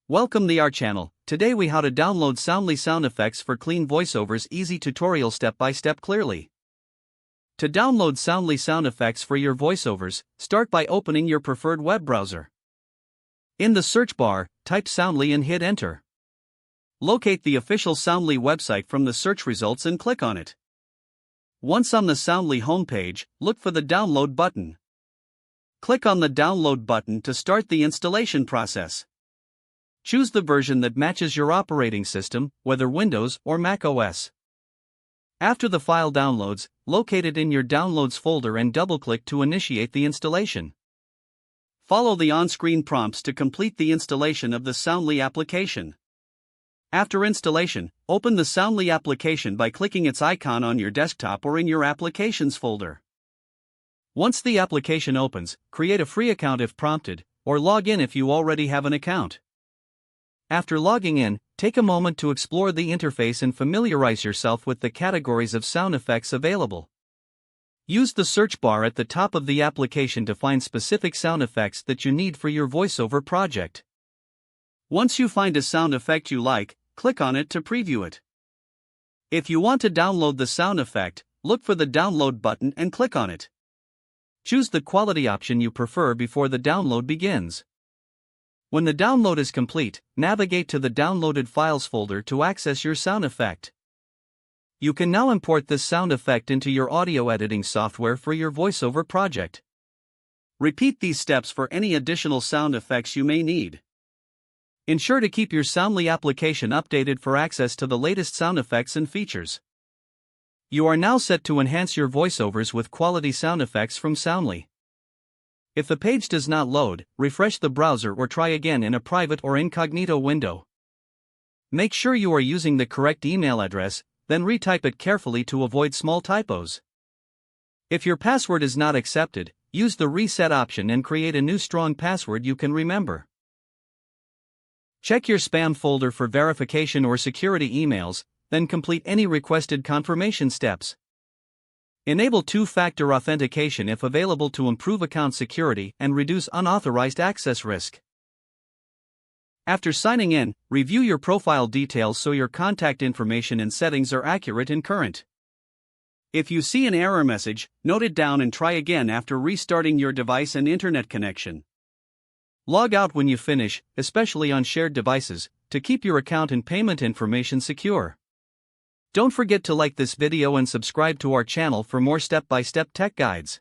Welcome to our channel. Today we how to download Soundly sound effects for clean voiceovers. Easy tutorial step by step clearly. To download Soundly sound effects for your voiceovers, start by opening your preferred web browser. In the search bar, type Soundly and hit enter. Locate the official Soundly website from the search results and click on it. Once on the Soundly homepage, look for the download button. Click on the download button to start the installation process. Choose the version that matches your operating system, whether Windows or Mac OS. After the file downloads, locate it in your Downloads folder and double-click to initiate the installation. Follow the on-screen prompts to complete the installation of the Soundly application. After installation, open the Soundly application by clicking its icon on your desktop or in your Applications folder. Once the application opens, create a free account if prompted, or log in if you already have an account. After logging in, take a moment to explore the interface and familiarize yourself with the categories of sound effects available. Use the search bar at the top of the application to find specific sound effects that you need for your voiceover project. Once you find a sound effect you like, click on it to preview it. If you want to download the sound effect, look for the download button and click on it. Choose the quality option you prefer before the download begins. When the download is complete, navigate to the Downloaded Files folder to access your sound effect. You can now import this sound effect into your audio editing software for your voiceover project. Repeat these steps for any additional sound effects you may need. Ensure to keep your Soundly application updated for access to the latest sound effects and features. You are now set to enhance your voiceovers with quality sound effects from Soundly. If the page does not load, refresh the browser or try again in a private or incognito window. Make sure you are using the correct email address, then retype it carefully to avoid small typos. If your password is not accepted, use the reset option and create a new strong password you can remember. Check your spam folder for verification or security emails, then complete any requested confirmation steps. Enable two-factor authentication if available to improve account security and reduce unauthorized access risk. After signing in, review your profile details so your contact information and settings are accurate and current. If you see an error message, note it down and try again after restarting your device and internet connection. Log out when you finish, especially on shared devices, to keep your account and payment information secure. Don't forget to like this video and subscribe to our channel for more step-by-step tech guides.